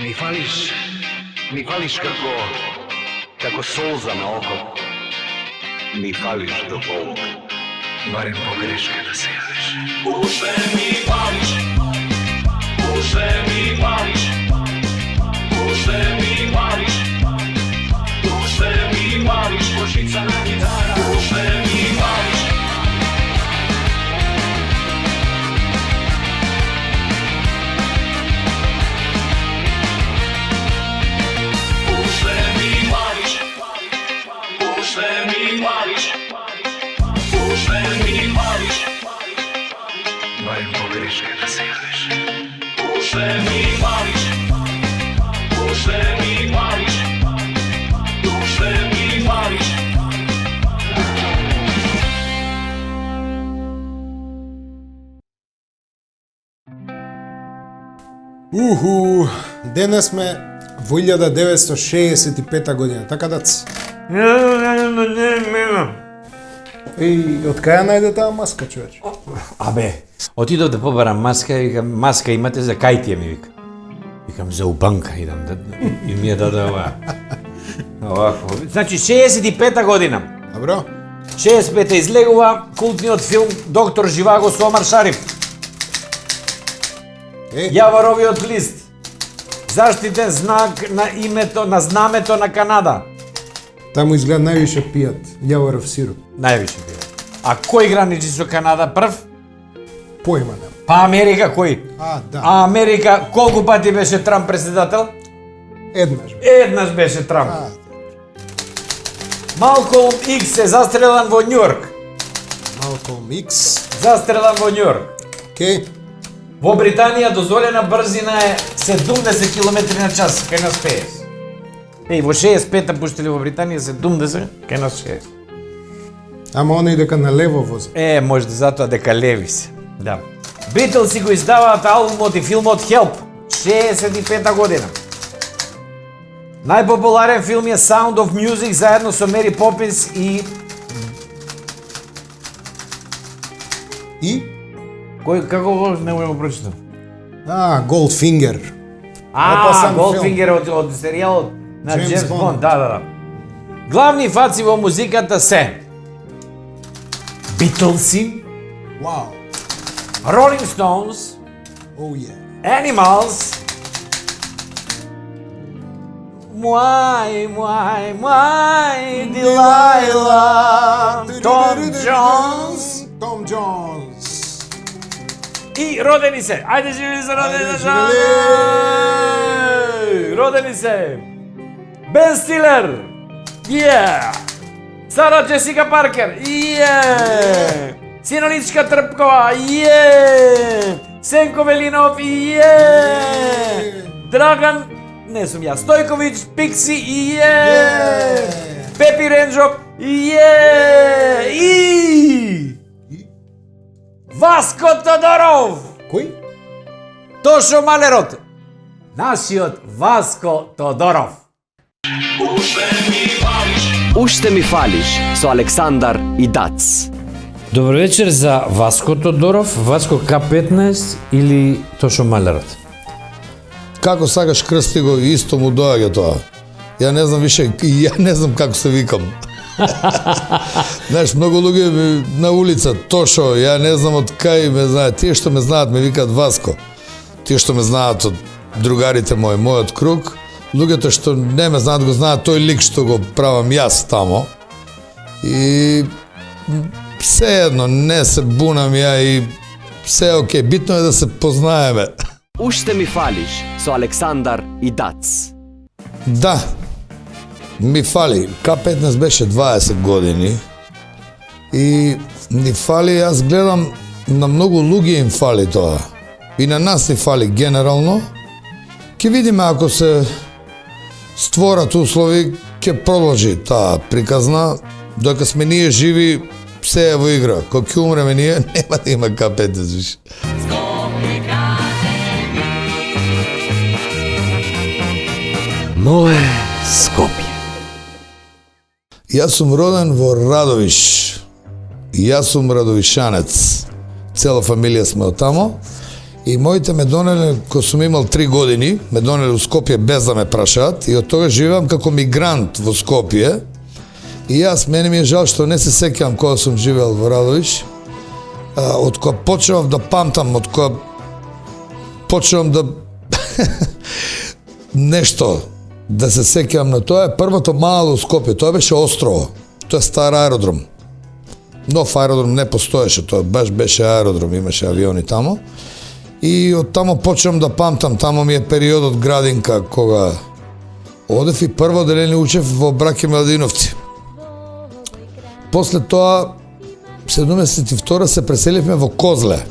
Mi fališ kako solza na oko. Mi fališ do Bog. Barem pogreške da se javiš. U sve mi fališ, u sve mi fališ, u sve mi fališ, u sve mi fališ, košica na gitara, u sve mi fališ. Barem pogreške da se javiš. U sve mi fališ, u sve mi fališ, u sve mi fališ. Денес сме во 1965 година, така дац? Еј, од кај ја најде таа маска, човеч? Абе, отидов да побарам маска и викам, маска имате за кај ти е, ми вика. Викам, за убанка идам, и ми ја даде ова. Овако. Значи, 65-та година. Добро. 65-та излегува култниот филм Доктор Живаго со Омар Шариф. Јаворовиот лист. Заштитен знак на името, на знамето на Канада. Таму изгледа највише пијат јаворов сироп. Највише пијат. А кој граничи со Канада прв? Појма нема. Па Америка кој? Да. А Америка колку пати беше Трамп председател? Еднаш. Еднаш беше Трамп. Малколм Икс е застрелан во Њујорк. Малколм Икс. Застрелан во Њујорк. Океј. Во Британија дозволена брзина е 70 км на час, кај нас 50. Еј, во 65-та пуштили во Британија 70, кај нас 60. Ама оној дека на лево вози. Може да затоа дека леви се. Да. Битлси го издаваат албумот и филмот Help, 65-та година. Најпопуларен филм е Sound of Music заедно со Мери Попинс и... Кој, како го не го прочитам? Goldfinger. Goldfinger од серијалот на Джеймс Бонд. Да. Главни фаци во музиката се Битлси, Rolling Stones, Animals, Mwai, Delilah, Tom Jones. И родени се. Ајде живели се, родени се. Родени се. Бен Стилер. Сара Джесика Паркер. Синоничка Трпкова. Сенко Велинов. Драган, не сум ја, Стојковиќ, Пикси. Пепи Ренджоп. Васко Тодоров! Кој? Тошо Малерот! Нашиот Васко Тодоров! Уште ми фалиш со Александар и Дац. Добро вечер за Васко Тодоров, Васко К15 или Тошо Малерот? Како сакаш крсти го, исто му доаѓа тоа. Ја не знам више, ја не знам како се викам. Знаеш, многу луѓе на улица, Тошо, ја не знам од кај ме знаат. Тие што ме знаат ме викаат Васко. Тие што ме знаат од другарите мои, мојот круг, луѓето што не ме знаат го знаат тој лик што го правам јас тамо. И се едно, не се бунам ја и се е окей, битно е да се познаеме. Уште ми фалиш со Александар и Дац. Да, ми фали. К15 беше 20 години и ни фали, јас гледам на многу луѓе им фали тоа. И на нас ни фали генерално. Ке видиме ако се створат услови, ке продолжи таа приказна. Дока сме ние живи, се е во игра. Кога ќе умреме ние, нема да има К15 више. Мое Скопје. Јас сум роден во Радовиш. Јас сум радовишанец. Цела фамилија сме од тамо. И моите ме донеле, кога сум имал 3 години, ме донеле у Скопје без да ме прашаат и од тога живеам како мигрант во Скопје. И јас, мене ми е жал што не се сеќавам кога сум живеел во Радовиш. Од кога почнав да памтам, од кога почнав да нешто да се сеќавам на тоа е првото мало у Скопје, тоа беше острово. Тоа е стар аеродром. Нов аеродром не постоеше, тоа баш беше аеродром, имаше авиони тамо. И од тамо почнам да памтам, тамо ми е периодот градинка кога одев и прво деление учев во Браке Младиновци. После тоа 72 се преселивме во Козле.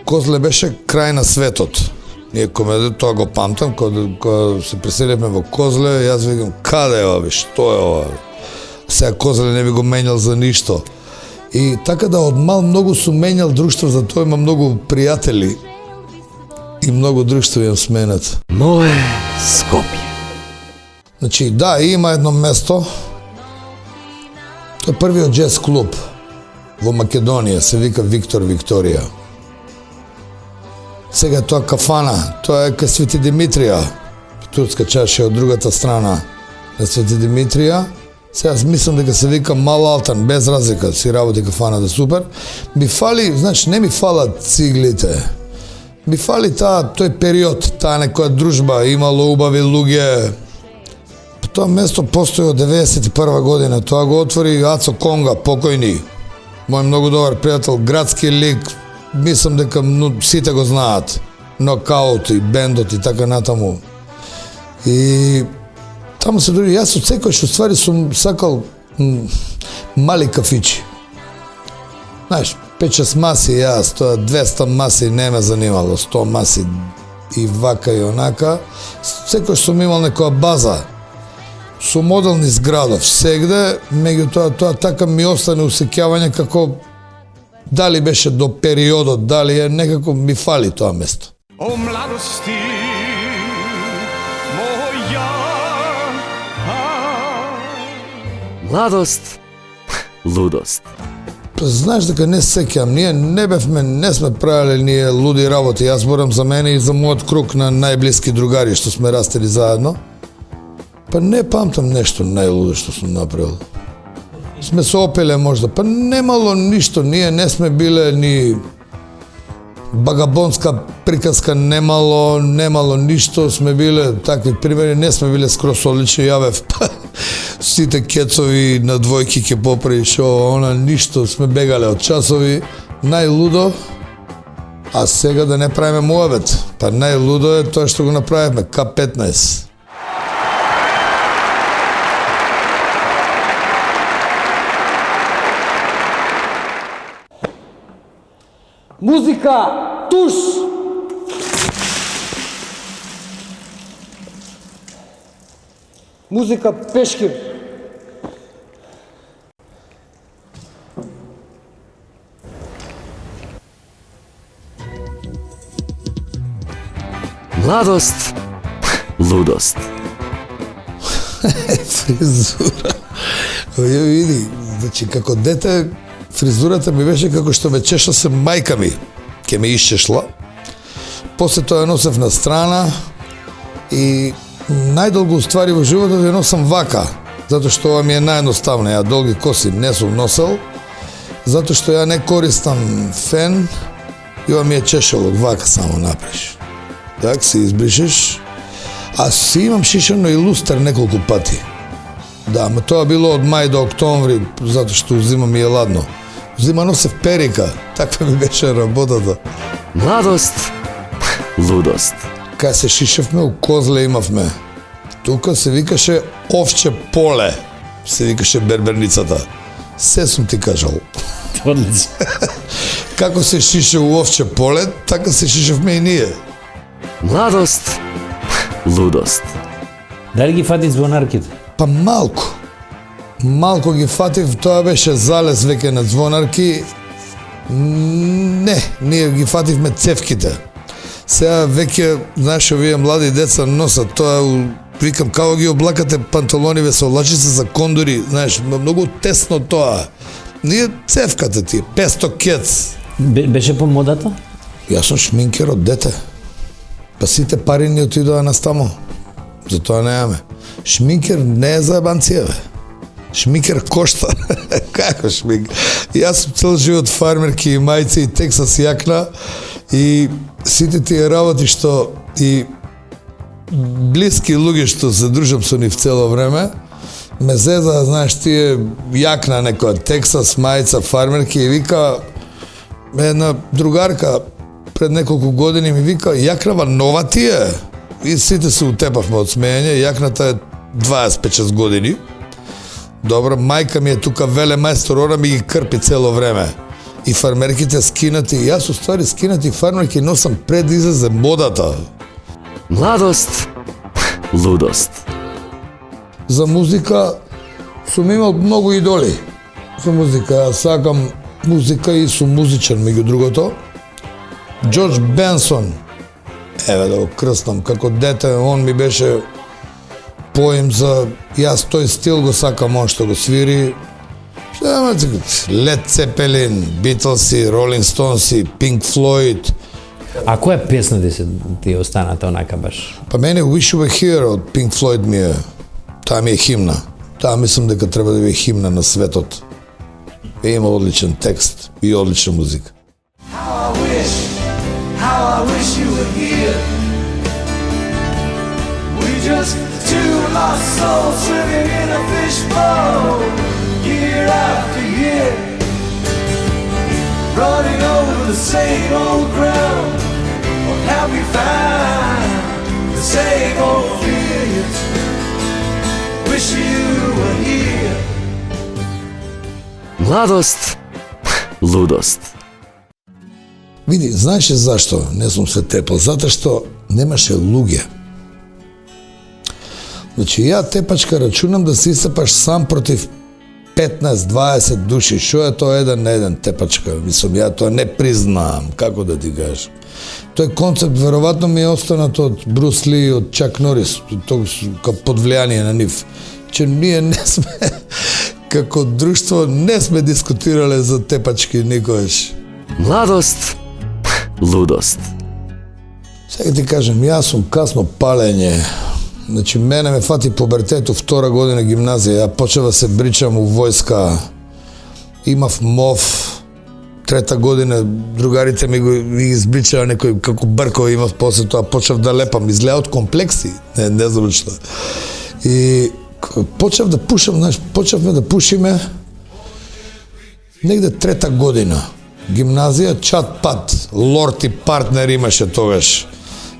Козле беше крај на светот. Ние коме тоа го памтам, кога се преселивме во Козле, јас викам каде е ова, што е ова? Сега Козле не би го менјал за ништо. И така да од мал многу сум менјал друштво, затоа имам многу пријатели и многу друштво имам сменат. Мое Скопје. Значи, да, има едно место, тоа е првиот джез клуб во Македонија, се вика Виктор Викторија. Сега тоа кафана, тоа е кај Свети Димитрија, турска чаша од другата страна на Свети Димитрија. Сега мислам дека се вика Мал Алтан, без разлика, си работи кафаната супер. Ми фали, значи не ми фалат циглите. Ми фали тој период, таа некоја дружба, имало убави луѓе. Тоа место постои од 91 година, тоа го отвори Ацо Конга, покојни. Мој многу добар пријател, градски лик, мислам дека сите го знаат. Нокаут и бендот и така натаму. И таму се дури, јас од секојаш ствари сум сакал мали кафичи. Знаеш, 5-6 маси јас, тоа 200 маси не ме занимало, 100 маси и вака и онака. Секојаш сум имал некоја база. Со модел низ градов сегде, меѓутоа тоа така ми остане усеќавање како дали беше до периодот, дали е некако ми фали тоа место. O mladosti moja. Младост, лудост. Знаеш дека не се сеќавам, ние не сме правеле ние луди работи, јас борам за мене и за мојот круг на најблиски другари што сме растели заедно. Па не памтам нешто најлудо што сум направил. Сме се опеле можда, па немало ништо, ние не сме биле ни багабонска приказка, немало ништо, сме биле такви примери, не сме биле скроз одлични, јавев сите кецови на двојки ќе поправиш она, ништо, сме бегале од часови, најлудо, а сега да не правиме муабет, па најлудо е тоа што го направивме, К-15. Музика, туш! Музика, Пешкир. Младост, лудост. Фризура. Ја види, значи како дете фризурата ми беше како што ме чешаше мајка ми, ке ме исчешла. После тоа ја носев на страна и најдолго уствари во животот ја носам вака, затоа што ова ми е наједноставно, ја долги коси не сум носел, затоа што ја не користам фен и ова ми е чешело вака само напреш. Так, се избришеш, а си имам шишено и лустер неколку пати. Да, ма тоа било од мај до октомври, затоа што зима ми е ладно. Зима носев перика, таква ми беше работата. Младост, лудост. Кај се шишевме, у Козле имавме. Тука се викаше овче поле, се викаше берберницата. Се сум ти кажал. Одлично. Како се шише у овче поле, така се шишевме и ние. Младост, лудост. Дали ги фати звонарките? Па малку. Малку ги фатив, тоа беше залез веќе на звонарки. Не, ние ги фативме цевките. Сега веќе, знаеш, овие млади деца носат тоа, викам, како ги облакате панталониве со лачица за кондори, знаеш, многу тесно тоа. Ние цевката ти, 500 кец. Беше по модата? Јас сум шминкер од дете. Па сите пари ни отидоа на стамо. Затоа немаме. Шминкер не е за ебанција, бе. Шминкер кошта. Како шминкер? Јас сум цел живот фармерки и мајци и Тексас јакна и сите тие работи што и блиски луѓе што се дружам со нив цело време, ме зеза, знаеш, тие јакна некоја Тексас мајца фармерки и вика една другарка пред неколку години ми вика јакнава нова ти е. И сите се утепавме од смеење, јакната е 25 години. Добро, мајка ми е тука велемајстор, она ми ги крпи цело време. И фармерките скинати, јас уствари скинати фармерки носам пред излезе модата. Mladost, ludost. За музика сум имал многу идоли. За музика, јас сакам музика и сум музичар меѓу другото. Джордж Бенсон, еве да го крстам, како дете, он ми беше поим за јас тој стил го сакам, он што го свири. Лед Цепелин, Битлси, Ролинг Стоунси, Пинк Флойд. А која песна ти е останата онака баш? Па мене Wish You Were Here од Pink Floyd ми е, таа ми е химна. Таа мислам дека треба да биде химна на светот. Има одличен текст и одлична музика. How I wish you were here. We just two lost souls swimming in a fishbowl, year after year, running over the same old ground. What have we found? The same old fears. Wish you were here. Mladost, ludost. Види, знаеш ли зашто не сум се тепал? Затоа што немаше луѓе. Значи, ја тепачка рачунам да се исепаш сам против 15-20 души. Шо е тоа еден на еден тепачка? Мислам, ја тоа не признавам, како да ти кажам. Тој концепт веројатно ми е останат од Брус Ли и од Чак Норис, под влијание на нив. Че ние не сме, како друштво, не сме дискутирале за тепачки никогаш. Mladost, ludost. Сега ти кажем, јас сум касно палење. Значи, мене ме фати пубертет у втора година гимназија. Ја почнав да се бричам у војска. Имав мов. Трета година другарите ми го избричаа некој како бркова имав, после тоа почнав да лепам. Изгледа од комплекси. Не знам што. И почнав да пушам, знаеш, почнавме да пушиме негде трета година. Гимназија, чат пат, Лорд и партнер имаше тогаш.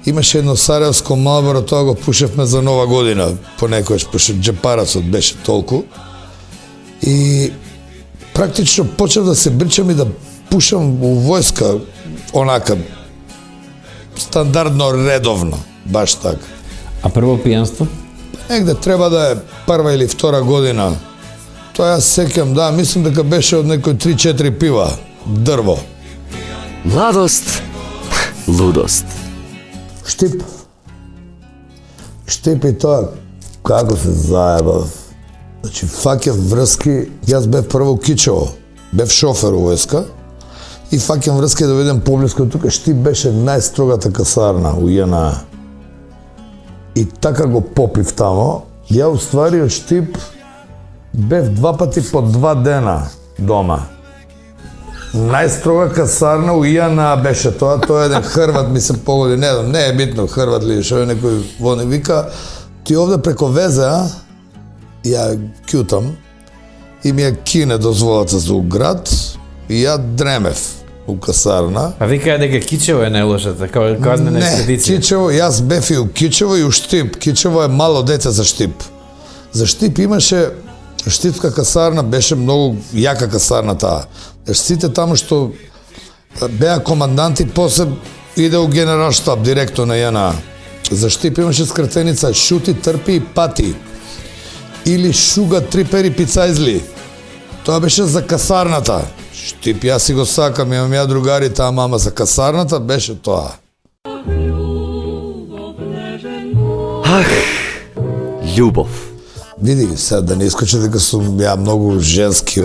Имаше едно сараевско Малборо, тоа го пушевме за Нова година, понекојаш, пошто джепарацот беше толку. И практично почнав да се бричам и да пушам у војска, онака, стандардно, редовно, баш така. А прво пијанство? Негде треба да е прва или втора година. Тоа јас сеќам, да, мислам дека беше од некој 3-4 пива. Дрво. Mladost, ludost. Штип. Штип и тоа, како се заебав. Значи, фаќав врски, јас бев прво Кичево, бев шофер у војска, и фаќам врски да видам поблиско тука. Штип беше најстрогата касарна у JNA. И така го попив тамо. Ја уствари од Штип бев 2 пати по 2 дена дома. Најстрога касарна у JNA беше тоа, тоа еден хрват ми се погоди, не знам, не е битно хрват ли, шо е некој воне вика, ти овде преко везе, а? Ја кјутам и ми ја кине дозволата за у град и ја дремев у касарна. А вика дека Кичево е најлошата, како казнена експедиција. Не, Кичево, јас бев и у Кичево и у Штип. Кичево е мало дете за Штип. За Штип имаше Штипска касарна, беше многу јака касарна таа. Сите таму што беа команданти, после иде у генерал штаб, директор на JNA. За Штип имаше скратеница шути, трпи и пати. Или шуга, трипери, пицајзли. Тоа беше за касарната. Штип, јас си го сакам, имам ја другари таа, ама за касарната беше тоа. Ах, љубов. Види, сега да не искоче дека сум ја многу женски,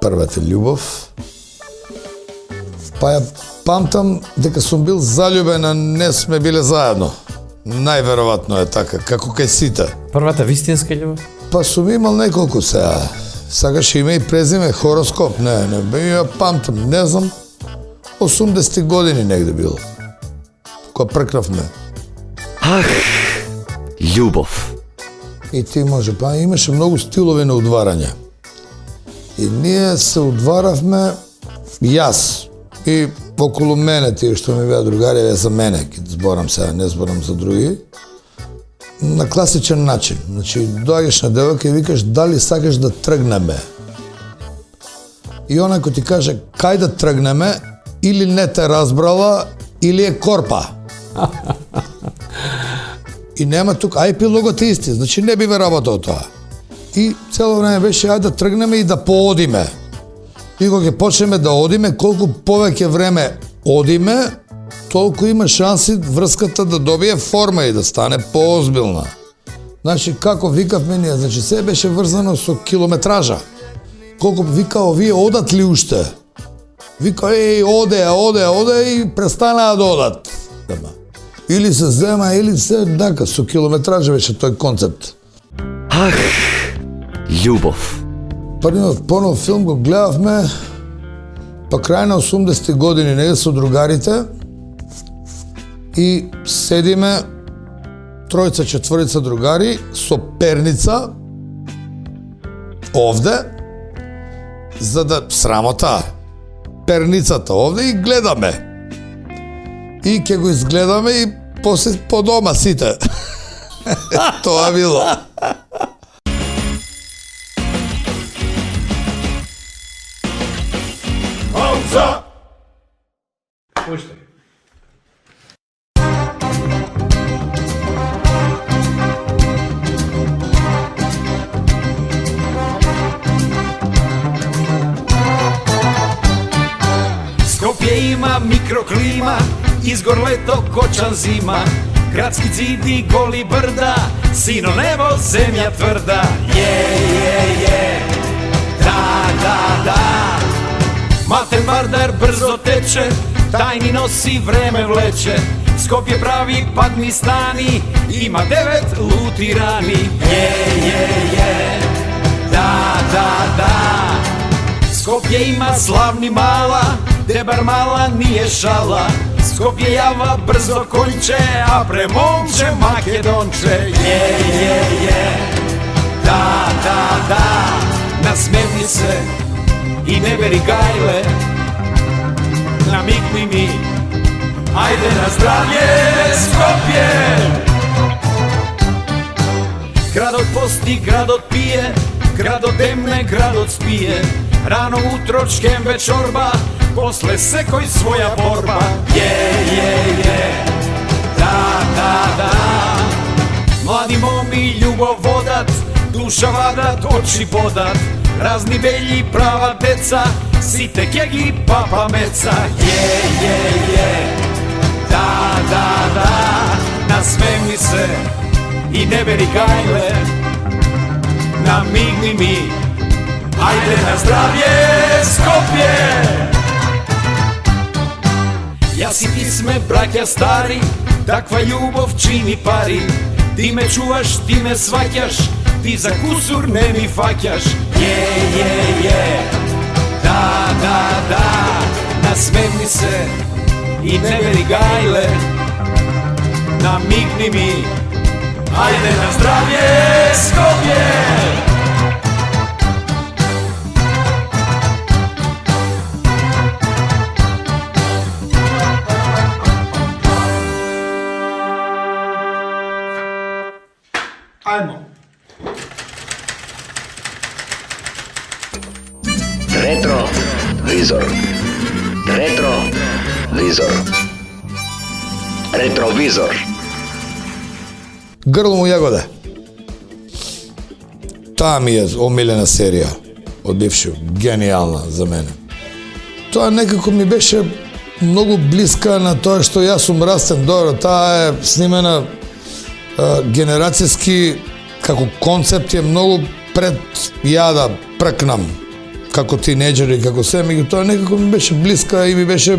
првата љубов. Па ја памтам дека сум бил заљубен, а не сме биле заедно. Најверојатно е така, како кај сите. Првата вистинска љубов? Па сум имал неколку сега. Сакаш име и презиме, хороскоп, не, ја памтам, не знам, 80 години негде било. Кога прекнавме. Ах, љубов. И ти може, па имаше многу стилови на удварање. И ние се удваравме, јас, и околу мене, тие што ми беа другари, е за мене, ќе зборам сега, не зборам за други, на класичен начин. Значи, доаѓаш на девојка и викаш, дали сакаш да тргнеме? И она кој ти каже, кај да тргнеме, или не те разбрала, или е корпа. И нема тука, а епилогот е исти, значи не би ме работал тоа. И цело време беше, ајде да тргнеме и да поодиме. И кога ќе почнеме да одиме, колку повеќе време одиме, толку има шанси врската да добие форма и да стане поозбилна. Значи, како викавме ние, значи се беше врзано со километража. Колку вика, овие одат ли уште? Вика, оде и престанаа да одат. Или се зема, или се, дака, со километража беше тој концепт. Ах, љубов. Првиот понов филм го гледавме па крај на 80-ти години, негде со другарите, и седиме тројца, четворица другари со перница овде, за да срамота перницата овде и гледаме. И ќе го изгледаме и после по дома сите. Тоа било. Пауза! Пуштай. Скопје има микроклима, изгор лето, кочан зима, градски циди, голи брда, сино небо, земја тврда. Да. Матер Мардар брзо тече, тајни носи, време влече. Скопје прави падни стани, има 9 лути рани. Да. Скопје има славни мала, дебар мала nije šala. Skopje java brzo konče, a premomče Makedonče. Da, nasmevni se i ne beri gajle, namigni mi, ajde na zdravlje Skopje. Grad od posti, grad od pije, grad od demne, grad od spije. Rano utro čkem večorba, posle sekoj svoja borba. Da. Mladi momi ljubav vodat, duša vadat, oči bodat. Razni belji, prava deca, site kegi, papa meca. Da, nasmevni se i ne beri gajle, namigni mi, ajde na zdravlje Skopje. Јас и ти сме браќа стари, таква љубов чини пари. Ти ме чуваш, ти ме сваќаш, ти за кусур не ми фаќаш. Да, насмевни се и не бери гајле, намигни ми, ајде на здравје Скопје. Ajmo. Retrovizor. Retrovizor. Грло му јагоде. Таа ми е омилена серија од бивши, гениална за мене. Тоа некако ми беше многу блиска на тоа што јас сум растен. Добро, таа е снимена генерацијски, како концепт е многу пред ја да прекнам како тинеџер и како се, меѓутоа некако ми беше блиска и ми беше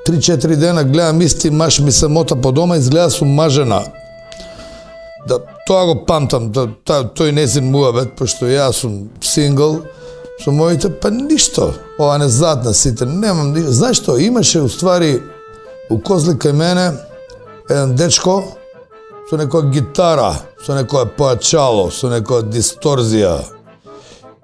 3-4 дена гледам исти маж ми се мота по дома, изгледа сум мажена. Да, тоа го памтам, тој незин муабет, пошто ја сум сингл, со моите, па ништо, ова не задна сите, немам ништо. Знаеш што, имаше уствари у Козли кај мене еден дечко со некоја гитара, со некоја појачало, со некоја дисторзија.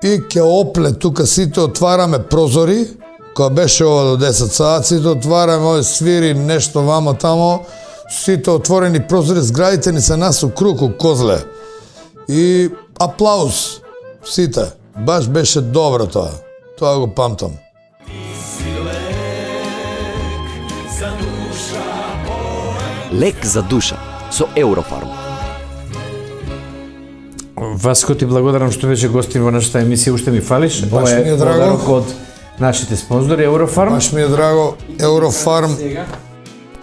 И ќе опле тука сите, отвараме прозори, кога беше ова до 10 саат, сите отвараме, овој свири нешто вамо тамо, сите отворени прозори, зградите ни се нас у круг у Козле. И аплауз, сите. Баш беше добро тоа. Тоа го памтам. Лек за душа со Еврофарм. Васко, ти благодарам што беше гостин во нашата емисија, уште ми фалиш. Баш ми е драго. подарок од нашите спонзори Еврофарм. Баш ми е драго, Еврофарм.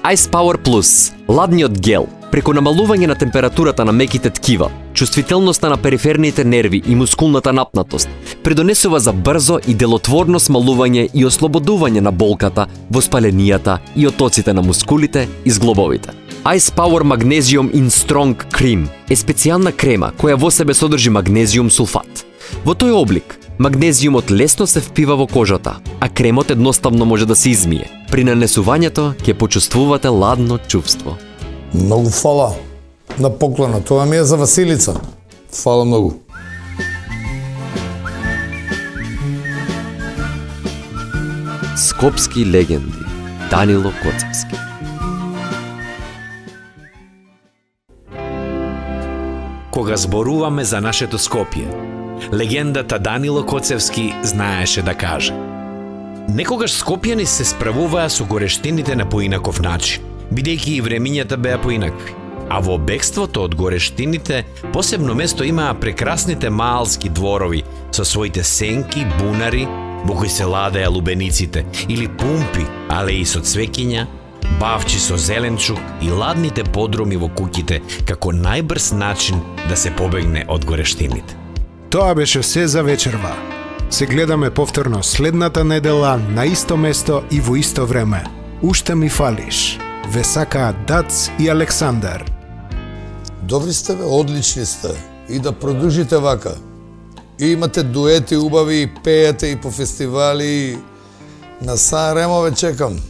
Ice Power Plus, ладниот гел, преку намалување на температурата на меките ткива, чувствителноста на периферните нерви и мускулната напнатост, придонесува за брзо и делотворно смалување и ослободување на болката, воспаленијата и отоците на мускулите и зглобовите. Ice Power Magnesium in Strong Cream е специјална крема која во себе содржи магнезиум сулфат. Во тој облик, магнезиумот лесно се впива во кожата, а кремот едноставно може да се измие. При нанесувањето ќе почувствувате ладно чувство. Многу фала на поклона. Тоа ми е за Василица. Фала многу. Скопски легенди. Данило Коцевски. Кога зборуваме за нашето Скопје, легендата Данило Коцевски знаеше да каже: некогаш скопјани се справуваа со горештините на поинаков начин, бидејќи и времињата беа поинакви. А во бегството од горештините посебно место имаа прекрасните маалски дворови со своите сенки, бунари, во кои се ладеа лубениците, или пумпи, алеи со цвеќиња, бавчи со зеленчук и ладните подруми во куќите како најбрз начин да се побегне од горештините. Тоа беше се за вечерва. Се гледаме повторно следната недела на исто место и во исто време. Уште ми фалиш. Ве сакаат Дац и Александар. Добри сте, бе, одлични сте. И да продолжите вака. И имате дуети убави, и пеете и по фестивали. На Сан Ремо ве чекам.